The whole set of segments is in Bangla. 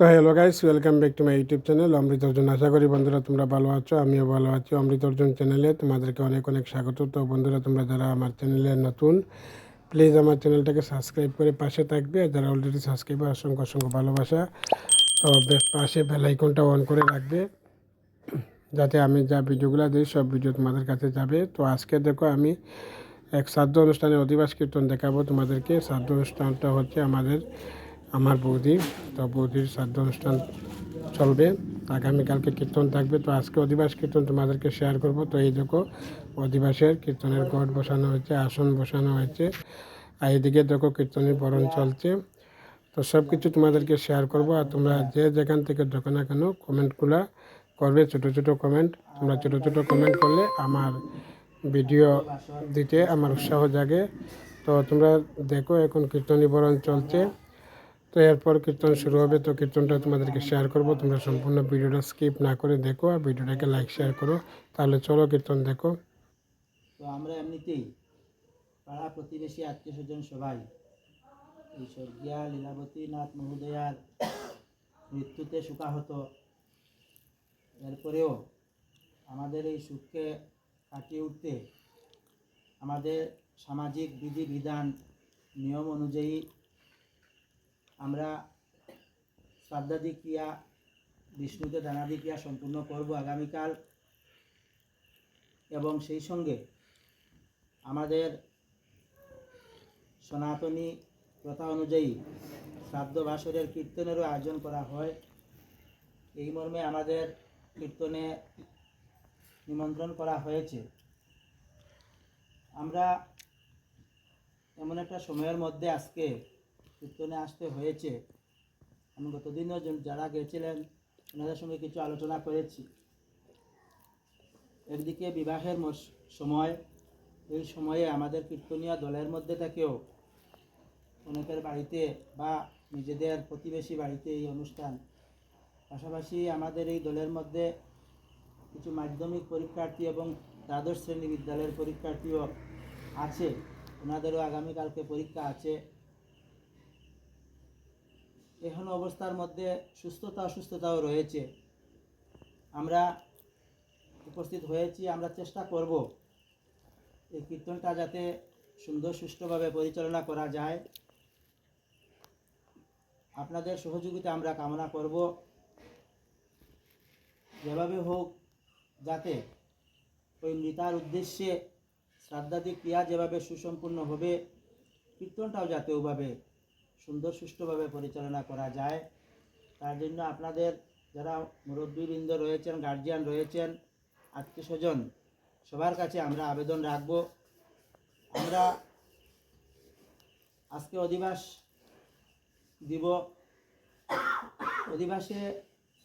তো hello guys, welcome back to my YouTube channel Amrit Arjan. আশা করি বন্ধুরা তোমরা ভালো আছো, আমিও ভালো আছি। অমৃত অর্জন চ্যানেলে তোমাদেরকে অনেক অনেক স্বাগত। তো বন্ধুরা, তোমরা যারা আমার চ্যানেলে নতুন, প্লিজ আমার চ্যানেলটাকে সাবস্ক্রাইব করে পাশে থাকবে। আর যারা অলরেডি সাবস্ক্রাইবার, অসংখ্য অসংখ্য ভালোবাসা। তো পাশে বেল আইকনটা অন করে রাখবে, যাতে আমি যা ভিডিওগুলো দিই সব ভিডিও তোমাদের কাছে যাবে। তো আজকে দেখো, আমি এক শ্রাদ্ধ অনুষ্ঠানের অধিবাস কীর্তন দেখাবো তোমাদেরকে। শ্রাদ্ধ অনুষ্ঠানটা হচ্ছে আমার বৌদি। তো বৌদির শ্রাদ্ধ অনুষ্ঠান চলবে, আগামীকালকে কীর্তন থাকবে। তো আজকে অধিবাস কীর্তন তোমাদেরকে শেয়ার করব। তো এই দেখো, অধিবাসের কীর্তনের গড় বসানো হয়েছে, আসন বসানো হয়েছে, আর এদিকে দেখো কীর্তনের বরণ চলছে। তো সব কিছু তোমাদেরকে শেয়ার করব। আর তোমরা যে যেখান থেকে দেখো না কেন, কমেন্টগুলো করবে, ছোটো ছোটো কমেন্ট। তোমরা ছোটো ছোটো কমেন্ট করলে আমার ভিডিও দিতে আমার উৎসাহ জাগে। তো তোমরা দেখো, এখন কীর্তনী বরণ চলছে। তো এরপর কীর্তন শুরু হবে। তো কীর্তনটা তোমাদেরকে শেয়ার করব, তোমরা সম্পূর্ণ ভিডিওটা স্কিপ না করে দেখো, আর ভিডিওটাকে লাইক শেয়ার করো। তাহলে চলো কীর্তন দেখো। তো আমরা এমনিতেই পাড়া প্রতিবেশী আত্মীয় স্বজন সবাই এই স্বর্গীয়া লীলাবতী নাথ মহোদয়ার মৃত্যুতে শোকাহত। এরপরেও আমাদের এই সুখকে কাটিয়ে উঠতে আমাদের সামাজিক বিধিবিধান নিয়ম অনুযায়ী আমরা শ্রাদ্ধাদি ক্রিয়া, বিষ্ণুকে দানাদি ক্রিয়া সম্পূর্ণ করব আগামীকাল। এবং সেই সঙ্গে আমাদের সনাতনী প্রথা অনুযায়ী শ্রাদ্ধ বাসরের কীর্তনেরও আয়োজন করা হয়। এই মর্মে আমাদের কীর্তনে নিমন্ত্রণ করা হয়েছে। আমরা এমন একটা সময়ের মধ্যে আজকে কীর্তনে আসতে হয়েছে। আমি গতদিনও যারা গেছিলেন ওনাদের সঙ্গে কিছু আলোচনা করেছি। একদিকে বিবাহের সময়, এই সময়ে আমাদের কীর্তনীয় দলের মধ্যে থেকেও অনেকের বাড়িতে বা নিজেদের প্রতিবেশী বাড়িতে এই অনুষ্ঠান। পাশাপাশি আমাদের এই দলের মধ্যে কিছু মাধ্যমিক পরীক্ষার্থী এবং দ্বাদশ শ্রেণী বিদ্যালয়ের পরীক্ষার্থীও আছে, ওনাদেরও আগামীকালকে পরীক্ষা আছে। এখন অবস্থার মধ্যে সুস্থতা অসুস্থতাও রয়েছে। আমরা উপস্থিত হয়েছি, আমরা চেষ্টা করব এই কীর্তনটা যাতে সুন্দর সুষ্ঠুভাবে পরিচালনা করা যায়। আপনাদের সহযোগিতা আমরা কামনা করব। যেভাবে হোক যাতে ওই মৃতার উদ্দেশ্যে শ্রাদ্ধাদি ক্রিয়া যেভাবে সুসম্পূর্ণ হবে, কীর্তনটাও যাতে ওভাবে সুন্দর সুষ্ঠুভাবে পরিচালনা করা যায়, তার জন্য আপনাদের যারা মুরব্বীবৃন্দ রয়েছেন, গার্জিয়ান রয়েছেন, আত্মীয় স্বজন, সবার কাছে আমরা আবেদন রাখব। আমরা আজকে অধিবাস দিব। অধিবাসে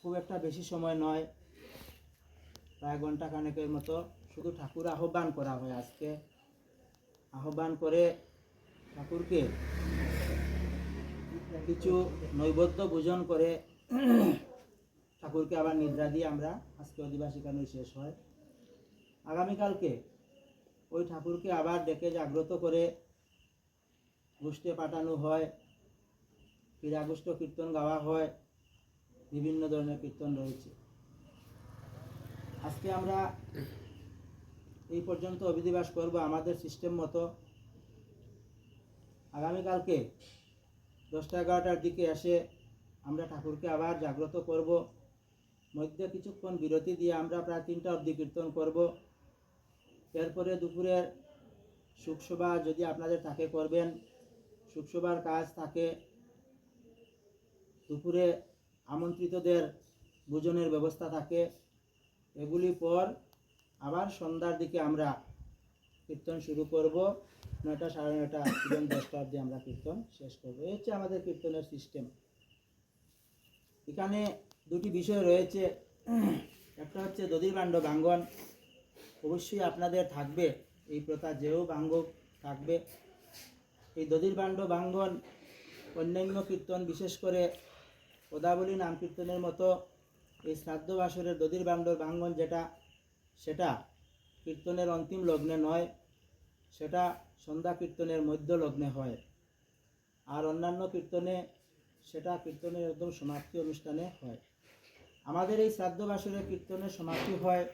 খুব একটা বেশি সময় নয়, প্রায় ঘন্টা খানেকের মতো। শুধু ঠাকুর আহ্বান করা হয়। আজকে আহ্বান করে ঠাকুরকে কিছু নৈবেদ্য ভোজন করে ঠাকুরকে আবার নিদ্রা দিয়ে আমরা আজকে অধিবাস এখানে শেষ হয়। আগামীকালকে ওই ঠাকুরকে আবার ডেকে জাগ্রত করে গোষ্ঠে পাঠানো হয়, ক্রীড়াগোষ্ঠ কীর্তন গাওয়া হয়, বিভিন্ন ধরনের কীর্তন রয়েছে। আজকে আমরা এই পর্যন্ত অধিবাস করব আমাদের সিস্টেম মতো। আগামীকালকে 10টা-11টার দিকে এসে আমরা ঠাকুরকে আবার জাগ্রত করব। মধ্যে কিছুক্ষণ বিরতি দিয়ে আমরা প্রায় 3টা অবধি কীর্তন করব। এরপরে দুপুরের শুকসভা যদি আপনাদের থাকে করবেন, শুকসভার কাজ থাকে। দুপুরে আমন্ত্রিতদের ভোজনের ব্যবস্থা থাকে। এগুলি পর আবার সন্ধ্যার দিকে আমরা কীর্তন শুরু করব। 9টা, 9:30 এবং 10টা অবধি আমরা কীর্তন শেষ করব। এই হচ্ছে আমাদের কীর্তনের সিস্টেম। এখানে দুটি বিষয় রয়েছে। একটা হচ্ছে দধিবাণ্ড বাঙ্গন, অবশ্যই আপনাদের থাকবে এই প্রথা, যেও বাঙ্গ থাকবে। এই দধিবাণ্ড বাঙ্গন অন্যান্য কীর্তন, বিশেষ করে পদাবলী নাম কীর্তনের মতো এই শ্রাদ্ধ বাসরের দধিবাণ্ড বাঙ্গন সেটা কীর্তনের অন্তিম লগ্নে নয়, সেটা সন্ধ্যা কীর্তনের মধ্য লগ্নে হয়। আর অন্যান্য কীর্তনে সেটা কীর্তনের একদম সমাপ্তি অনুষ্ঠানে হয়। আমাদের এই শ্রাদ্ধ বাসরের কীর্তনের সমাপ্তি হয়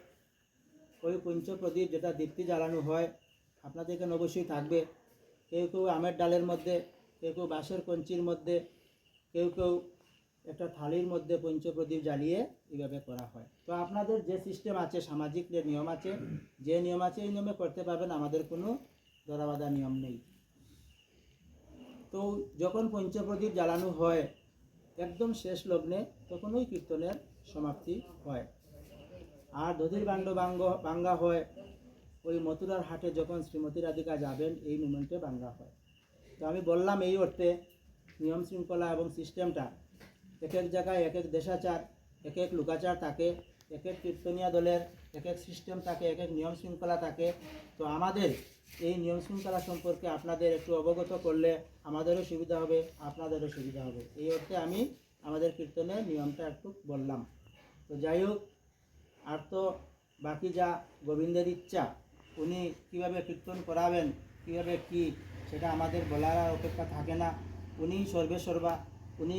ওই পঞ্চপ্রদীপ, যেটা দীপ্তি জ্বালানো হয়। আপনাদের এখানে অবশ্যই থাকবে। কেউ কেউ আমের ডালের মধ্যে, কেউ কেউ বাঁশের কঞ্চির মধ্যে, কেউ কেউ একটা থালির মধ্যে পঞ্চপ্রদীপ জ্বালিয়ে এইভাবে করা হয়। তো আপনাদের যে সিস্টেম আছে, সামাজিক যে নিয়ম আছে, যে নিয়ম আছে এই নিয়মে করতে পারবেন, আমাদের কোনো ধরাবাধা নিয়ম নেই। তো যখন পঞ্চপ্রদীপ জ্বালানো হয় একদম শেষ লগ্নে, তখন ওই কীর্তনের সমাপ্তি হয়। আর দধির বাণ্ড বাঙ্গা হয় ওই মথুরার হাটে যখন শ্রীমতী রাধিকা যাবেন, এই মোমেন্টে বাঙ্গা হয়। তো আমি বললাম এই অর্থে নিয়ম শৃঙ্খলা এবং সিস্টেমটা এক এক জায়গায় এক এক দেশাচার, এক এক লোকাচার থাকে, এক এক কীর্তনিয়া দলের এক এক সিস্টেম থাকে, এক এক নিয়ম শৃঙ্খলা থাকে। তো আমাদের এই নিয়ম শৃঙ্খলা সম্পর্কে আপনাদের একটু অবগত করলে আমাদেরও সুবিধা হবে, আপনাদেরও সুবিধা হবে। এই অর্থে আমি আমাদের কীর্তনের নিয়মটা একটু বললাম। তো যাই হোক, আর তো বাকি যা গোবিন্দের ইচ্ছা, উনি কীভাবে কীর্তন করাবেন, কীভাবে কি, সেটা আমাদের বলার আর অপেক্ষা থাকে না। উনি সর্বেসর্বা, উনি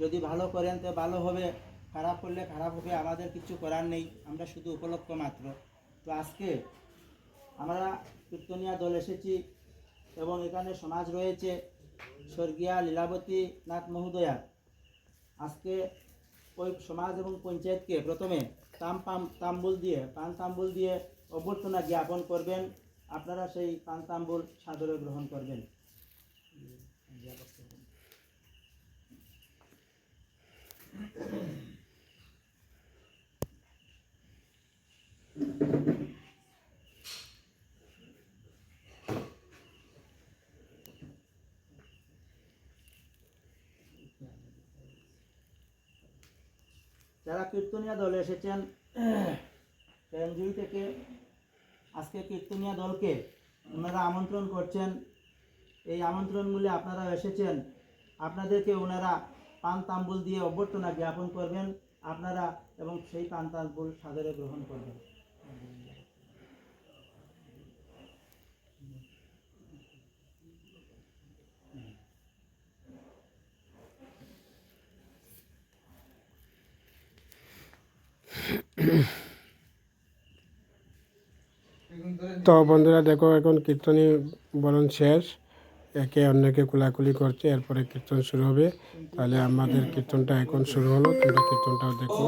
যদি ভালো করেন তো ভালো হবে, খারাপ করলে খারাপ হবে, আমাদের কিছু করার নেই, আমরা শুধু উপলক্ষ মাত্র। তো আজকে আমরা কীর্তনিয়া দল এসেছি এবং এখানে সমাজ রয়েছে স্বর্গীয়া লীলাবতী নাথ মহোদয়া। আজকে ওই সমাজ এবং পঞ্চায়েতকে প্রথমে পান তাম্বুল দিয়ে অভ্যর্থনা জ্ঞাপন করবেন। আপনারা সেই পান তাম্বুল সাদরে গ্রহণ করবেন। যারা কীর্তনিয়া দলে এসেছেন এনজুই থেকে, আজকে কীর্তনিয়া দলকে ওনারা আমন্ত্রণ করছেন। এই আমন্ত্রণ মূলে আপনারা এসেছেন, আপনাদেরকে ওনারা পান তাম্বুল দিয়ে অভ্যর্থনা জ্ঞাপন করবেন আপনারা, এবং সেই পান তাম্বুল সাদরে গ্রহণ করবেন। তো বন্ধুরা দেখো, এখন কীর্তনী বরণ শেষ, একে অন্যকে কোলাকুলি করছে, এরপরে কীর্তন শুরু হবে। তাহলে আমাদের কীর্তনটা এখন শুরু হলো, তোমরা কীর্তনটাও দেখো।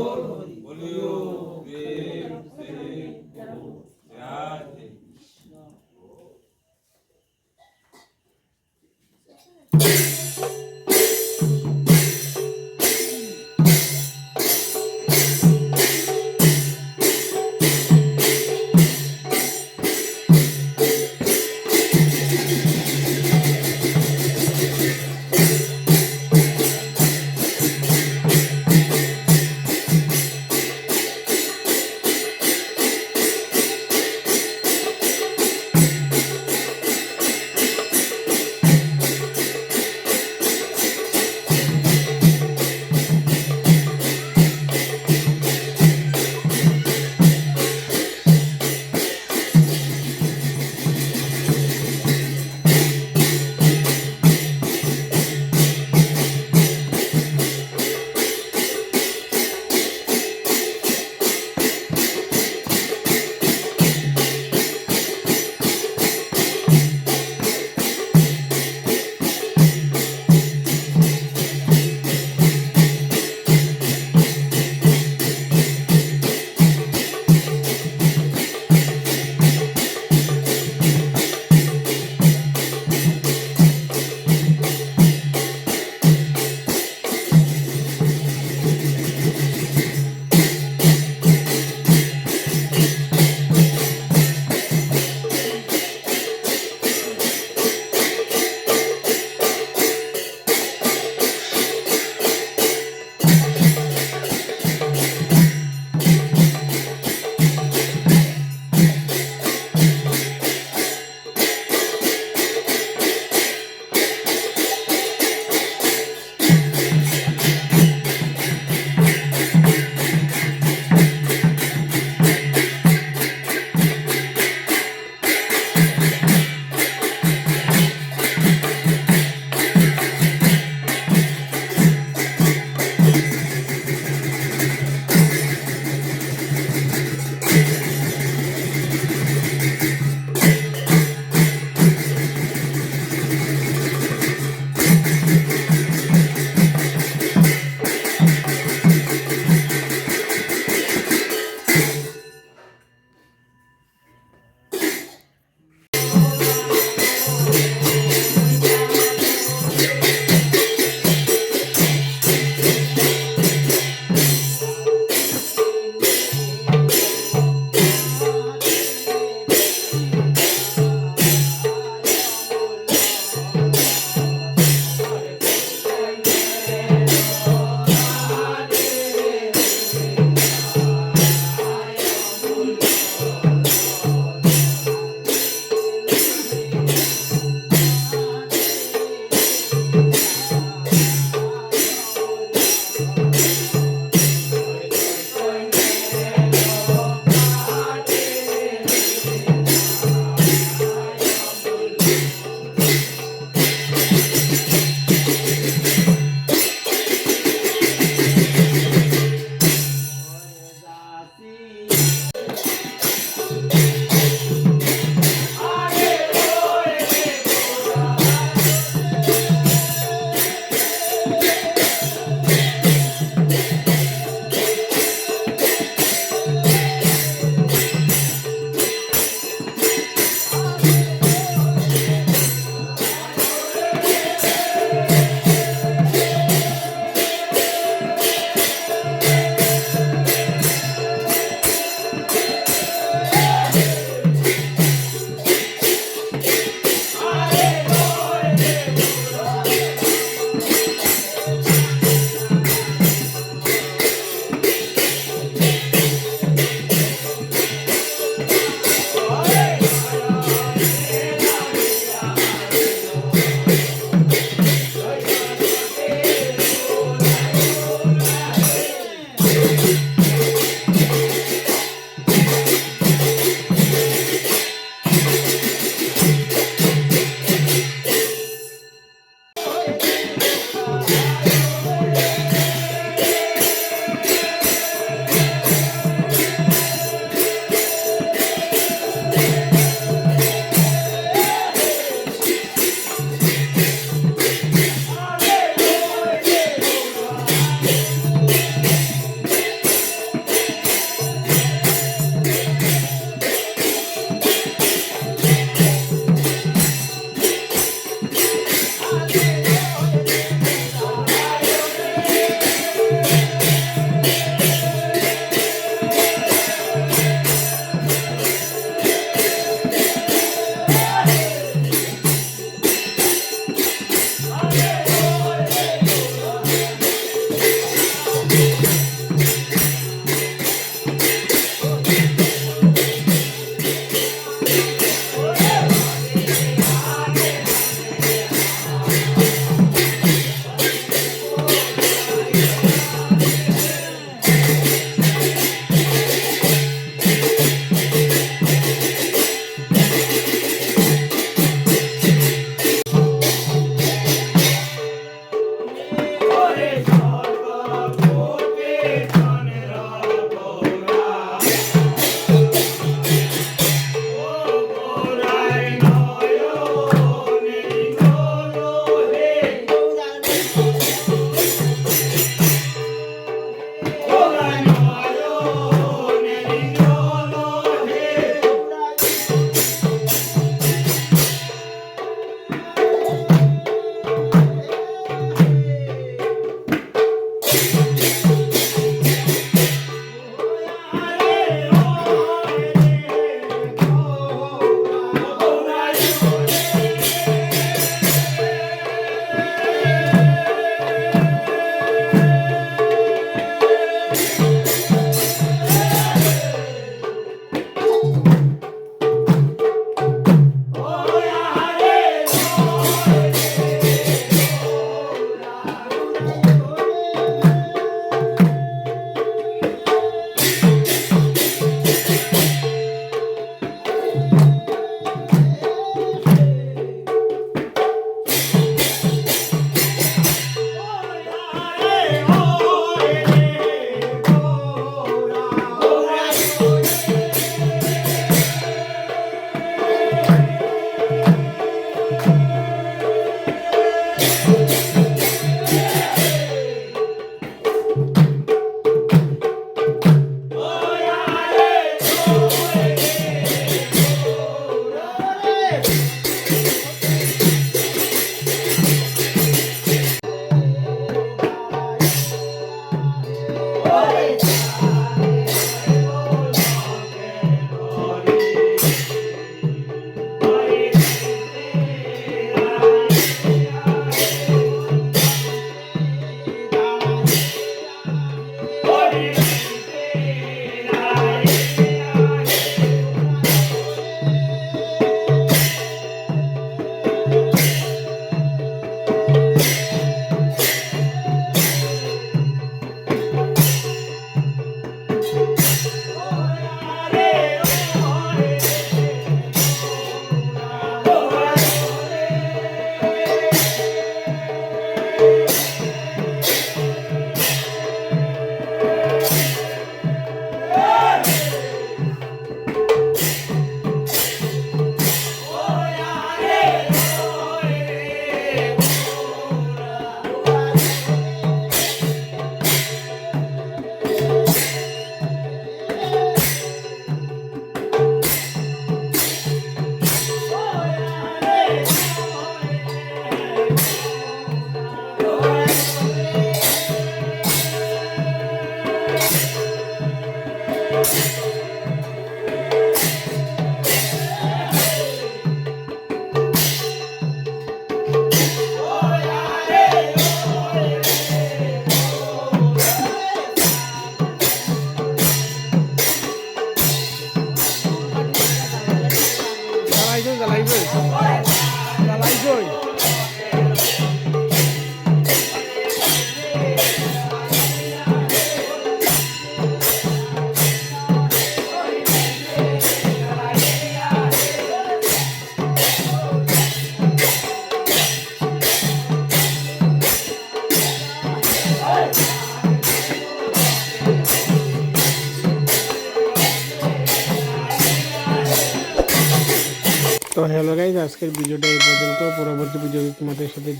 তো হ্যালো গাইজ, আজকের ভিডিওটা এই পর্যন্ত। পরবর্তী ভিডিওতে তোমাদের সাথে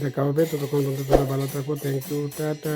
দেখা হবে। ততক্ষণ পর্যন্ত তোমরা ভালো থাকো। Thank you, tata.